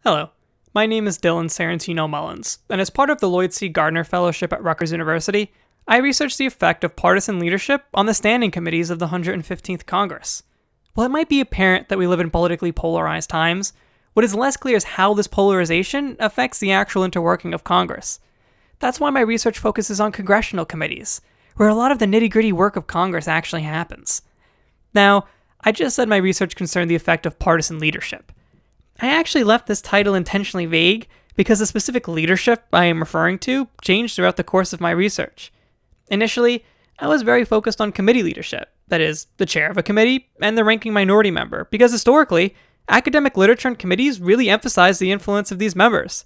Hello, my name is Dylan Serrentino-Mullins, and as part of the Lloyd C. Gardner Fellowship at Rutgers University, I research the effect of partisan leadership on the standing committees of the 115th Congress. While it might be apparent that we live in politically polarized times, what is less clear is how this polarization affects the actual interworking of Congress. That's why my research focuses on congressional committees, where a lot of the nitty-gritty work of Congress actually happens. Now, I just said my research concerned the effect of partisan leadership. I actually left this title intentionally vague because the specific leadership I am referring to changed throughout the course of my research. Initially, I was very focused on committee leadership, that is, the chair of a committee and the ranking minority member, because historically, academic literature and committees really emphasize the influence of these members.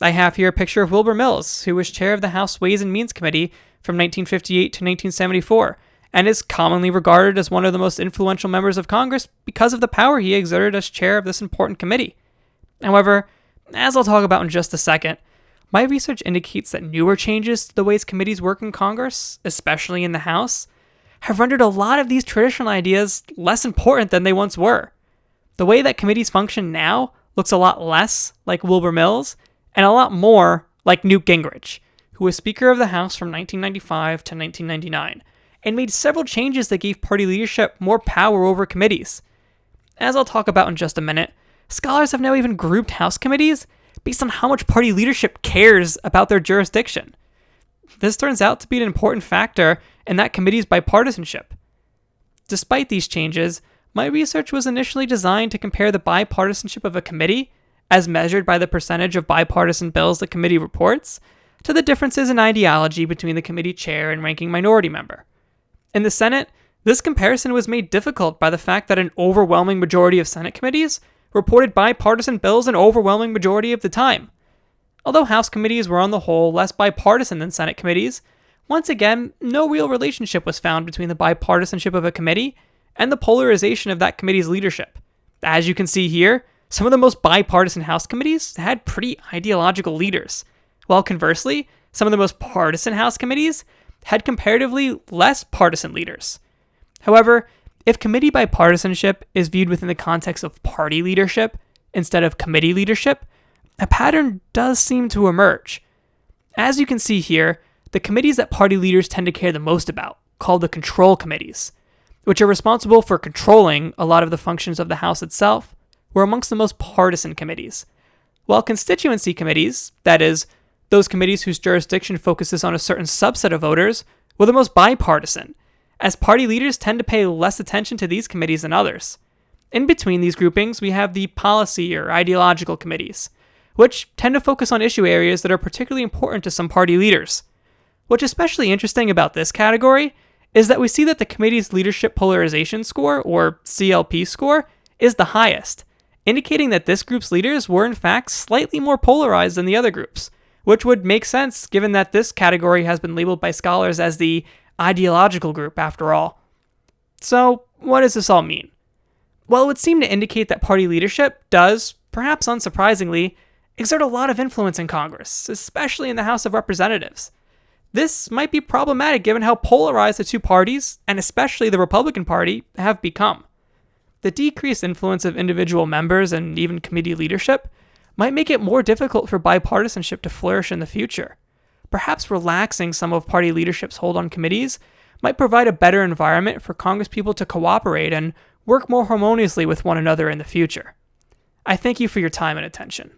I have here a picture of Wilbur Mills, who was chair of the House Ways and Means Committee from 1958 to 1974, and is commonly regarded as one of the most influential members of Congress because of the power he exerted as chair of this important committee. However, as I'll talk about in just a second, my research indicates that newer changes to the ways committees work in Congress, especially in the House, have rendered a lot of these traditional ideas less important than they once were. The way that committees function now looks a lot less like Wilbur Mills and a lot more like Newt Gingrich, who was Speaker of the House from 1995 to 1999, and made several changes that gave party leadership more power over committees. As I'll talk about in just a minute, scholars have now even grouped House committees based on how much party leadership cares about their jurisdiction. This turns out to be an important factor in that committee's bipartisanship. Despite these changes, my research was initially designed to compare the bipartisanship of a committee, as measured by the percentage of bipartisan bills the committee reports, to the differences in ideology between the committee chair and ranking minority member. In the Senate, this comparison was made difficult by the fact that an overwhelming majority of Senate committees reported bipartisan bills an overwhelming majority of the time. Although House committees were on the whole less bipartisan than Senate committees, once again, no real relationship was found between the bipartisanship of a committee and the polarization of that committee's leadership. As you can see here, some of the most bipartisan House committees had pretty ideological leaders, while conversely, some of the most partisan House committees had comparatively less partisan leaders. However, if committee bipartisanship is viewed within the context of party leadership instead of committee leadership, a pattern does seem to emerge. As you can see here, the committees that party leaders tend to care the most about, called the control committees, which are responsible for controlling a lot of the functions of the House itself, were amongst the most partisan committees, while constituency committees, that is, those committees whose jurisdiction focuses on a certain subset of voters, were the most bipartisan, as party leaders tend to pay less attention to these committees than others. In between these groupings, we have the policy or ideological committees, which tend to focus on issue areas that are particularly important to some party leaders. What's especially interesting about this category is that we see that the committee's leadership polarization score, or CLP score, is the highest, indicating that this group's leaders were in fact slightly more polarized than the other groups, which would make sense given that this category has been labeled by scholars as the ideological group after all. So, what does this all mean? Well, it would seem to indicate that party leadership does, perhaps unsurprisingly, exert a lot of influence in Congress, especially in the House of Representatives. This might be problematic given how polarized the two parties, and especially the Republican Party, have become. The decreased influence of individual members and even committee leadership might make it more difficult for bipartisanship to flourish in the future. Perhaps relaxing some of party leadership's hold on committees might provide a better environment for Congresspeople to cooperate and work more harmoniously with one another in the future. I thank you for your time and attention.